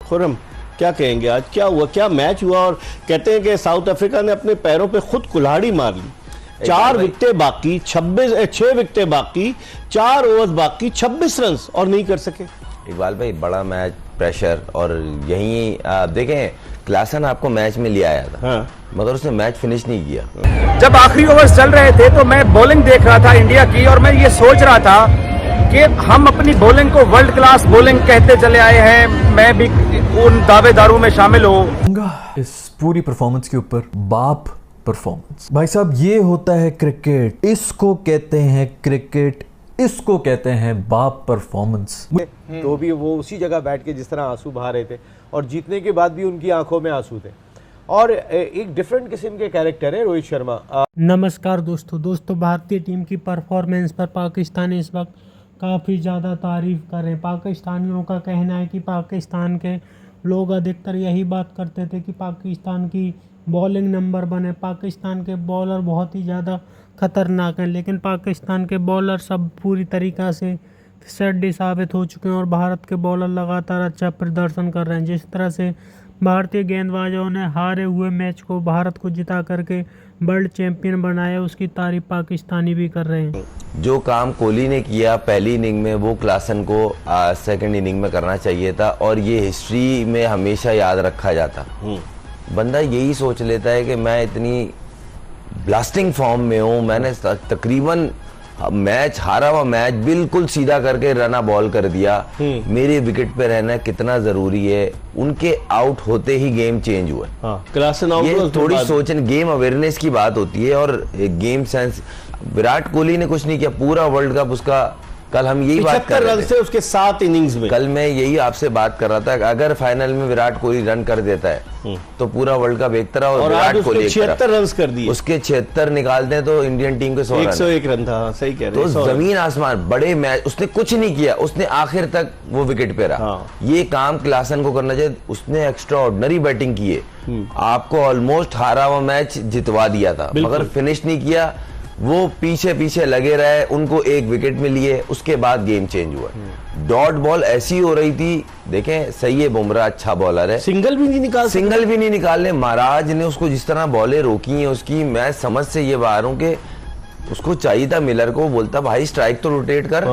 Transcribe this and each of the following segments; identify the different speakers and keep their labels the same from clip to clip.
Speaker 1: खुरम क्या कहेंगे, आज क्या हुआ, क्या मैच हुआ? और कहते हैं कि साउथ अफ्रीका ने अपने पैरों पे खुद कुल्हाड़ी मार ली। 4 विकेटें बाकी, 6 विकेटें बाकी, 4 ओवर बाकी, 26 रन और नहीं कर सके।
Speaker 2: इकबाल भाई बड़ा मैच, प्रेशर, और यही आप देखें क्लासन आपको मैच में ले आया था।
Speaker 1: हाँ।
Speaker 2: मगर उसने मैच फिनिश नहीं किया।
Speaker 3: जब आखिरी ओवर चल रहे थे तो मैं बॉलिंग देख रहा था इंडिया की, और मैं ये सोच रहा था कि हम अपनी बॉलिंग को वर्ल्ड क्लास बॉलिंग कहते चले आए हैं। मैं भी उन दावेदारों में शामिल हूँ।
Speaker 4: इस पूरी परफॉर्मेंस के ऊपर बाप परफॉर्मेंस। भाई साहब, ये होता है क्रिकेट, इसको कहते हैं क्रिकेट, इसको कहते हैं बाप परफॉर्मेंस।
Speaker 5: तो भी वो उसी जगह बैठ के जिस तरह आंसू बहा रहे थे, और जीतने के बाद भी उनकी आंखों में आंसू थे, और एक डिफरेंट किस्म के कैरेक्टर है रोहित शर्मा।
Speaker 6: नमस्कार दोस्तों, भारतीय टीम की परफॉर्मेंस पर पाकिस्तानी इस वक्त काफ़ी ज़्यादा तारीफ़ कर रहे हैं। पाकिस्तानियों का कहना है कि पाकिस्तान के लोग अधिकतर यही बात करते थे कि पाकिस्तान की बॉलिंग नंबर बने, पाकिस्तान के बॉलर बहुत ही ज़्यादा ख़तरनाक हैं, लेकिन पाकिस्तान के बॉलर सब पूरी तरीक़ा से सेट साबित हो चुके हैं और भारत के बॉलर लगातार अच्छा प्रदर्शन कर रहे हैं। जिस तरह से भारतीय गेंदबाजों ने हारे हुए मैच को भारत को जिता करके वर्ल्ड चैंपियन बनाया, उसकी तारीफ पाकिस्तानी भी कर रहे हैं।
Speaker 2: जो काम कोहली ने किया पहली इनिंग में, वो क्लासन को सेकंड इनिंग में करना चाहिए था, और ये हिस्ट्री में हमेशा याद रखा जाता। बंदा यही सोच लेता है कि मैं इतनी ब्लास्टिंग फॉर्म में हूँ, मैंने तकरीबन मैच हारा हुआ मैच बिल्कुल सीधा करके रना बॉल कर दिया, मेरे विकेट पे रहना कितना जरूरी है। उनके आउट होते ही गेम चेंज हुआ। ये थोड़ी सोचने, गेम अवेयरनेस की बात होती है और गेम सेंस। विराट कोहली ने कुछ नहीं किया पूरा वर्ल्ड कप उसका। कल हम यही बात कर रहे थे,
Speaker 1: रन से उसके 7 इनिंग्स में।
Speaker 2: कल मैं यही आपसे बात कर रहा था, अगर फाइनल में विराट कोहली रन कर देता है तो पूरा वर्ल्ड कप एक तरह और विराट कोहली
Speaker 1: 76 रन कर दिए।
Speaker 2: उसके 76 निकालते हैं तो इंडियन टीम के
Speaker 1: 101 रन था। सही कह रहे हैं।
Speaker 2: तो जमीन आसमान बड़े मैच उसने कुछ नहीं किया, उसने आखिर तक वो विकेट पे रहा। ये काम क्लासन को करना चाहिए। उसने एक्स्ट्रा ऑर्डिनरी बैटिंग की है, आपको ऑलमोस्ट हारा हुआ मैच जितवा दिया था, मगर फिनिश नहीं किया। वो पीछे पीछे लगे रहे, उनको एक विकेट में लिए, उसके बाद गेम चेंज हुआ। डॉट बॉल ऐसी हो रही थी, देखें सही है, बुमराह अच्छा बॉलर है,
Speaker 1: सिंगल भी नहीं निकालने।
Speaker 2: महाराज ने उसको जिस तरह बॉलें रोकी हैं उसकी, मैं समझ से ये बाहर हूं कि उसको चाहिए था मिलर को, बोलता भाई स्ट्राइक तो रोटेट कर,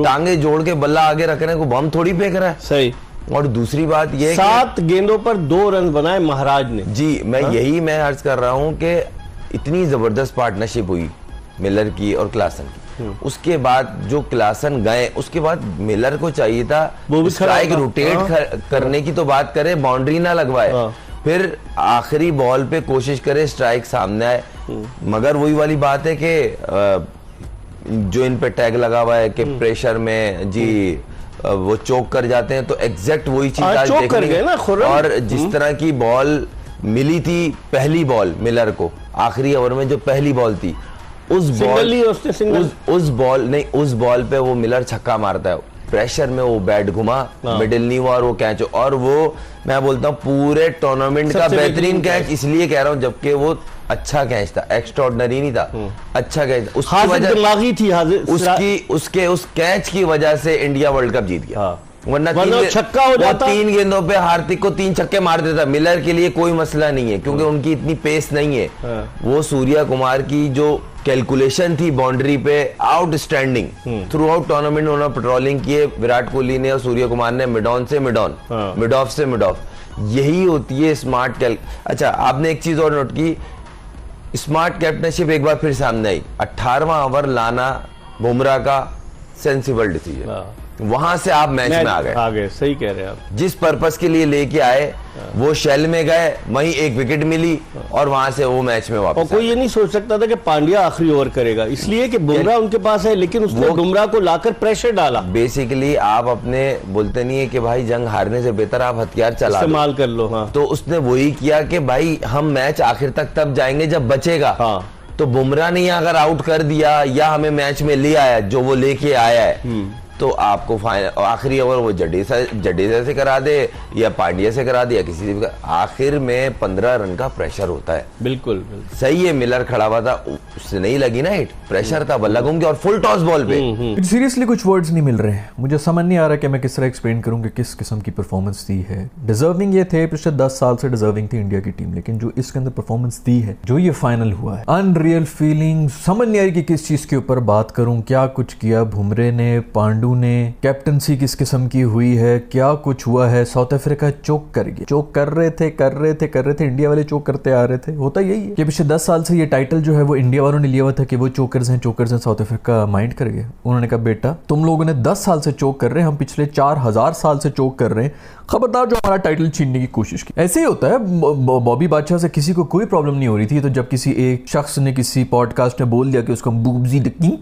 Speaker 2: टांगे जोड़ के बल्ला आगे रखने को बम थोड़ी फेंक रहा है।
Speaker 1: सही।
Speaker 2: और दूसरी बात ये
Speaker 1: 7 गेंदों पर 2 रन बनाए महाराज ने।
Speaker 2: जी, मैं अर्ज कर रहा हूं कि इतनी जबरदस्त पार्टनरशिप हुई मिलर की और क्लासन की। उसके बाद जो क्लासन गए, उसके बाद मिलर को चाहिए था वो स्ट्राइक रोटेट करने की तो बात करे, बाउंड्री ना लगवाए, फिर आखिरी बॉल पे कोशिश करे स्ट्राइक सामने आए। मगर वही वाली बात है कि जो इन पे टैग लगा हुआ है कि प्रेशर में जी वो चोक कर जाते हैं, तो एग्जैक्ट वही चीज आज देखनी है। और जिस तरह की बॉल मिली थी, पहली बॉल मिलर को आखिरी ओवर में जो पहली बॉल थी, उस बॉल पे वो मिलर छक्का मारता है, प्रेशर में वो बैट घुमा, मिडिल नहीं हुआ और वो कैच। और वो मैं बोलता हूँ पूरे टूर्नामेंट का बेहतरीन कैच इसलिए कह रहा हूँ जबकि वो अच्छा कैच था, एक्स्ट्राऑर्डिनरी नहीं था, अच्छा कैच। उसकी वजह दिमागी थी, उसके उस कैच की वजह से इंडिया वर्ल्ड कप जीत गया। वरना छक्का हो जाता, 3 गेंदों पे हार्दिक को 3 छक्के मार देता। मिलर के लिए कोई मसला नहीं है क्योंकि उनकी इतनी पेस नहीं है। वो सूर्या कुमार की जो कैलकुलेशन थी बाउंड्री पे, आउटस्टैंडिंग थ्रू आउट टूर्नामेंट उन्होंने पेट्रोलिंग किए विराट कोहली ने और सूर्य कुमार ने, मिड ऑन से मिड ऑन, मिड ऑफ से मिड ऑफ। यही होती है स्मार्ट अच्छा, आपने एक चीज और नोट की, स्मार्ट कैप्टनशिप एक बार फिर सामने आई। 18वां ओवर लाना बुमराह का सेंसिबल डिसीजन, वहां से आप मैच में आ गए।
Speaker 1: सही कह रहे हैं आप।
Speaker 2: जिस पर्पस के लिए लेके आए वो शेल में गए, वहीं एक विकेट मिली और वहां से वो मैच में वापस।
Speaker 1: और कोई ये नहीं सोच सकता था कि पांड्या आखिरी ओवर करेगा, इसलिए कि बुमराह उनके पास है, लेकिन उसने बुमराह को लाकर प्रेशर डाला।
Speaker 2: बेसिकली आप अपने बोलते नहीं है कि भाई जंग हारने से बेहतर आप हथियार
Speaker 1: इस्तेमाल कर लो। हाँ।
Speaker 2: तो उसने वही किया कि भाई हम मैच आखिर तक तब जाएंगे जब बचेगा।
Speaker 1: हाँ।
Speaker 2: तो बुमराह ने अगर आउट कर दिया या हमें मैच में ले आया जो वो लेके आया है, तो आपको आखिरी ओवर वो जडेजा से करा दे या पांड्या से करा दे या किसी से भी आखिर में 15 रन का प्रेशर होता है।
Speaker 1: बिल्कुल
Speaker 2: सही है, मिलर खड़ा हुआ था, उससे नहीं लगी ना हिट, प्रेशर था बल्ला घूम के और फुल टॉस बॉल पे।
Speaker 4: सीरियसली कुछ वर्ड्स नहीं मिल रहे हैं, मुझे समझ नहीं आ रहा कि मैं किस तरह एक्सप्लेन करूं कि किस किस्म की परफॉर्मेंस दी है। डिजर्विंग ये थे, पिछले 10 साल से डिजर्विंग थी इंडिया की टीम, लेकिन जो इसके अंदर परफॉर्मेंस दी है, जो ये फाइनल हुआ है, अनरियल फीलिंग, समझ नहीं आ रही कि किस चीज के ऊपर बात करूं। क्या कुछ किया बुमरे ने, पांडू ने, कैप्टनसी किस किस्म की हुई है, क्या कुछ हुआ है। साउथ अफ्रीका चोक कर गया, चोक कर रहे थे, इंडिया वाले चोक करते आ रहे थे। होता यही है कि पिछले 10 साल से ये टाइटल जो है वो इंडिया वालों ने लिया हुआ था कि वो चोकर्स हैं। साउथ अफ्रीका माइंड कर गया, उन्होंने कहा बेटा तुम लोगों ने 10 साल से चोक कर रहे हैं, हम पिछले 4000 साल से चोक कर रहे हैं, खबरदार जो हमारा टाइटल छीनने की कोशिश की। ऐसे ही होता है, बॉबी बादशाह से किसी को कोई प्रॉब्लम नहीं हो रही थी, तो जब किसी एक शख्स ने किसी पॉडकास्ट में बोल दिया कि उसको बूबजी द किंग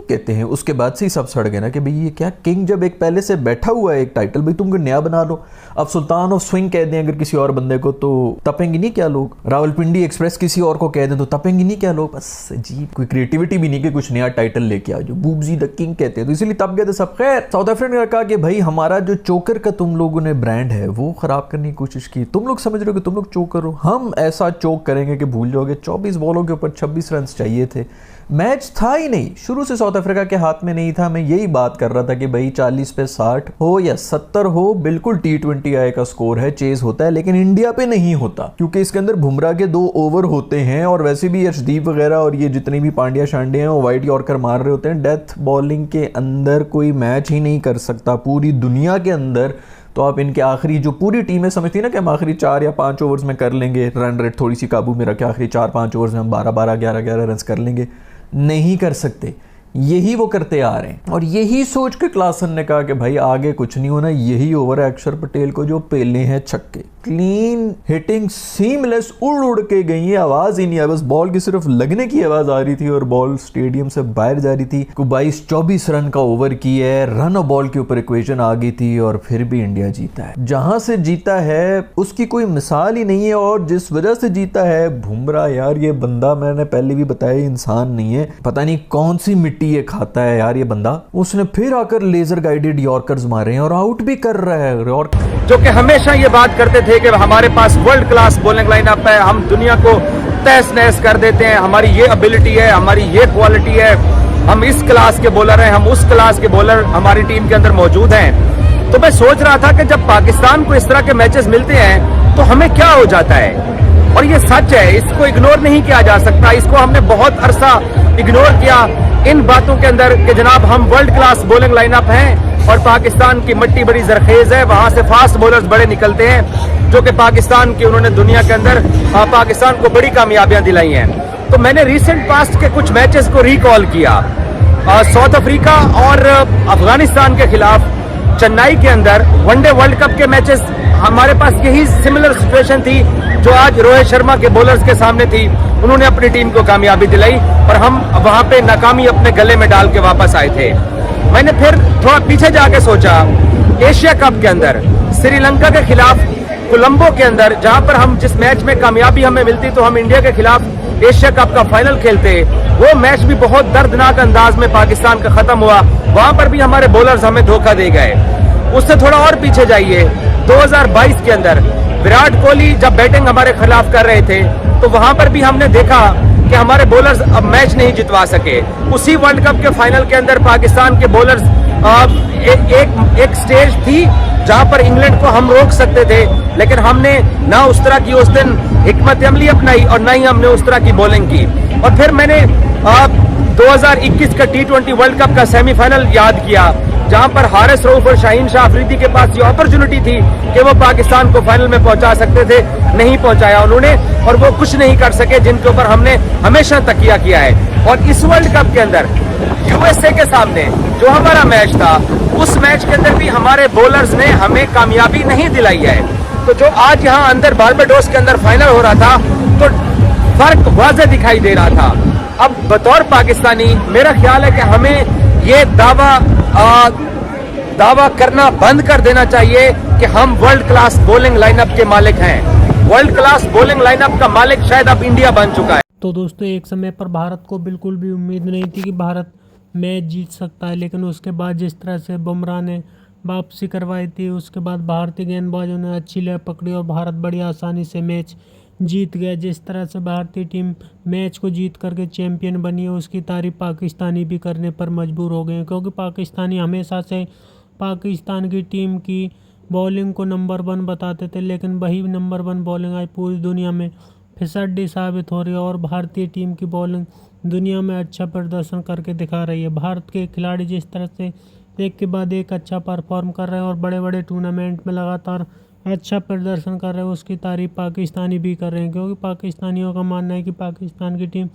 Speaker 4: कहते हैं, उसके बाद से ही सब सड़ गए ना कि भाई ये क्या किंग, जब एक पहले से बैठा हुआ है एक टाइटल, भाई तुम नया बना लो। अब सुल्तान ऑफ स्विंग कह दें अगर किसी और बंदे को तो तपेंगे नहीं क्या लोग? रावलपिंडी एक्सप्रेस किसी और को कह दें तो तपेंगे नहीं क्या लोग? बस अजीब, कोई क्रिएटिविटी भी नहीं कि कुछ नया टाइटल लेके आ जो बूबजी द किंग कहते हैं, तो इसलिए तब गए थे सब। खैर, साउथ अफ्रीका ने कहा कि भाई हमारा जो चोकर का तुम लोगों ने ब्रांड है वो खराब करने की कोशिश की, तुम लोग समझ रहे हो कि तुम लोग चोकर हो, हम ऐसा चोक करेंगे कि भूल जाओगे। 24 बॉलों के ऊपर 26 रन चाहिए थे, मैच था ही नहीं, शुरू से साउथ अफ्रीका के हाथ में नहीं था। मैं यही बात कर रहा था कि भाई 40 पे 60 हो या 70 हो, बिल्कुल T20I का स्कोर है, चेज होता है, लेकिन इंडिया पे नहीं होता क्योंकि इसके अंदर बुमराह के 2 ओवर होते हैं और वैसे भी अर्शदीप वगैरह और ये जितने भी पांड्या शांडे हैं वो वाइड यॉर्कर मार रहे होते हैं। डेथ बॉलिंग के अंदर कोई मैच ही नहीं कर सकता पूरी दुनिया के अंदर। तो आप इनके आखिरी जो पूरी टीमें समझती है ना कि हम आखिरी 4 या 5 ओवर्स में कर लेंगे, रन रेट थोड़ी सी काबू में रखे, आखिरी 4-5 ओवर्स में हम 12-12, 11-11 रन कर लेंगे, नहीं कर सकते। यही वो करते आ रहे हैं और यही सोच के क्लासन ने कहा कि भाई आगे कुछ नहीं होना, यही ओवर है अक्षर पटेल को जो पेले हैं छक्के, क्लीन हिटिंग, सीमलेस, उड़ के गई है, आवाज ही नहीं है, बस बॉल की सिर्फ लगने की आवाज आ रही थी और बॉल स्टेडियम से बाहर जा रही थी। 22-24 रन का ओवर की है, रन और बॉल के ऊपर इक्वेशन आ गई थी और फिर भी इंडिया जीता है। जहां से जीता है उसकी कोई मिसाल ही नहीं है और जिस वजह से जीता है बुमराह, यार ये बंदा मैंने पहले भी बताया इंसान नहीं है, पता नहीं कौन सी मिट्टी ये खाता है यार ये बंदा। उसने फिर आकर लेजर गाइडेड यॉर्कर्स मारे हैं और आउट भी कर रहा है।
Speaker 3: जो कि हमेशा ये बात करते थे कि हमारे पास वर्ल्ड क्लास बॉलिंग लाइनअप है, हम दुनिया को तहस नहस कर देते हैं, हमारी ये एबिलिटी है, हमारी ये क्वालिटी है, हम इस क्लास के बॉलर हैं, हम उस क्लास के बॉलर हमारी टीम के अंदर मौजूद हैं। तो मैं सोच रहा था कि जब पाकिस्तान को इस तरह के मैचेस मिलते हैं तो हमें क्या हो जाता है, और ये सच है, इसको इग्नोर नहीं किया जा सकता। इसको हमने बहुत अरसा इग्नोर किया इन बातों के अंदर कि जनाब हम वर्ल्ड क्लास बॉलिंग लाइनअप हैं और पाकिस्तान की मिट्टी बड़ी जरखेज है, वहां से फास्ट बॉलर्स बड़े निकलते हैं जो कि पाकिस्तान की उन्होंने दुनिया के अंदर पाकिस्तान को बड़ी कामयाबियां दिलाई हैं। तो मैंने रिसेंट पास्ट के कुछ मैचेस को रिकॉल किया, साउथ अफ्रीका और अफगानिस्तान के खिलाफ चेन्नई के अंदर वनडे वर्ल्ड कप के मैचेस, हमारे पास यही सिमिलर सिचुएशन थी जो आज रोहित शर्मा के बॉलर्स के सामने थी। उन्होंने अपनी टीम को कामयाबी दिलाई और हम वहां पे नाकामी अपने गले में डाल के वापस आए थे। मैंने फिर थोड़ा पीछे जाके सोचा, एशिया कप के अंदर श्रीलंका के खिलाफ कोलंबो के अंदर, जहां पर हम जिस मैच में कामयाबी हमें मिलती तो हम इंडिया के खिलाफ एशिया कप का फाइनल खेलते, वो मैच भी बहुत दर्दनाक अंदाज में पाकिस्तान का खत्म हुआ, वहां पर भी हमारे बॉलर्स हमें धोखा दे गए। उससे थोड़ा और पीछे जाइए, 2022 के अंदर विराट कोहली जब बैटिंग हमारे खिलाफ कर रहे थे तो वहां पर भी हमने देखा कि हमारे बॉलर्स अब मैच नहीं जितवा सके। उसी वर्ल्ड कप के फाइनल के अंदर पाकिस्तान के बॉलर्स एक स्टेज थी जहां पर इंग्लैंड को हम रोक सकते थे, लेकिन हमने ना उस तरह की उस दिन हिकमत अमली अपनाई और ना ही हमने उस तरह की बॉलिंग की। और फिर मैंने 2021 का T20 वर्ल्ड कप का सेमीफाइनल याद किया जहां पर हारिस रऊफ और शाहीन शाह अफरीदी के पास ये अपॉर्चुनिटी थी कि वो पाकिस्तान को फाइनल में पहुंचा सकते थे, नहीं पहुंचाया उन्होंने और वो कुछ नहीं कर सके जिनके ऊपर हमने हमेशा तकिया किया है। और इस वर्ल्ड कप के अंदर यूएसए के सामने जो हमारा मैच था, उस मैच के अंदर भी हमारे बॉलर्स ने हमें कामयाबी नहीं दिलाई है। तो जो आज यहाँ अंदर बारबाडोस के अंदर फाइनल हो रहा था तो फर्क वाज़ेह दिखाई दे रहा था। अब बतौर पाकिस्तानी मेरा ख्याल है कि हमें ये दावा करना बंद कर देना चाहिए कि हम वर्ल्ड क्लास बॉलिंग लाइनअप के मालिक हैं। वर्ल्ड क्लास बॉलिंग लाइनअप का मालिक शायद अब इंडिया बन चुका है।
Speaker 6: तो दोस्तों, एक समय पर भारत को बिल्कुल भी उम्मीद नहीं थी कि भारत मैच जीत सकता है, लेकिन उसके बाद जिस तरह से बुमराह ने वापसी करवाई थी, उसके बाद भारतीय गेंदबाजों ने अच्छी लय पकड़ी और भारत बड़ी आसानी से मैच जीत गया। जिस तरह से भारतीय टीम मैच को जीत करके चैंपियन बनी है, उसकी तारीफ पाकिस्तानी भी करने पर मजबूर हो गए हैं, क्योंकि पाकिस्तानी हमेशा से पाकिस्तान की टीम की बॉलिंग को नंबर 1 बताते थे, लेकिन वही नंबर 1 बॉलिंग आज पूरी दुनिया में फिसड्डी साबित हो रही है और भारतीय टीम की बॉलिंग दुनिया में अच्छा प्रदर्शन करके दिखा रही है। भारत के खिलाड़ी जिस तरह से एक के बाद एक अच्छा परफॉर्म कर रहे हैं और बड़े बड़े टूर्नामेंट में लगातार अच्छा प्रदर्शन कर रहे हैं, उसकी तारीफ पाकिस्तानी भी कर रहे हैं, क्योंकि पाकिस्तानियों का मानना है कि पाकिस्तान की टीम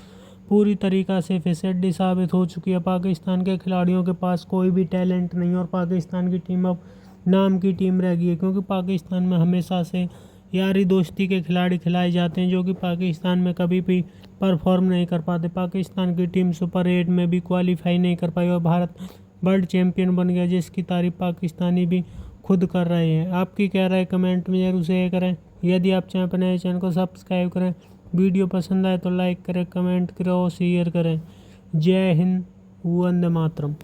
Speaker 6: पूरी तरीक़ा से फिसड्डी साबित हो चुकी है। पाकिस्तान के खिलाड़ियों के पास कोई भी टैलेंट नहीं और पाकिस्तान की टीम अब नाम की टीम रह गई है, क्योंकि पाकिस्तान में हमेशा से यारी दोस्ती के खिलाड़ी खिलाए जाते हैं, जो कि पाकिस्तान में कभी भी परफॉर्म नहीं कर पाते। पाकिस्तान की टीम सुपर 8 में भी क्वालिफाई नहीं कर पाई और भारत वर्ल्ड चैंपियन बन गया, जिसकी तारीफ पाकिस्तानी भी खुद कर रहे हैं। आपकी क्या राय कमेंट में जरूर शेयर करें। यदि आप चैनल पर नए, चैनल को सब्सक्राइब करें। वीडियो पसंद आए तो लाइक करें, कमेंट करें और शेयर करें। जय हिंद, वंदे मातरम।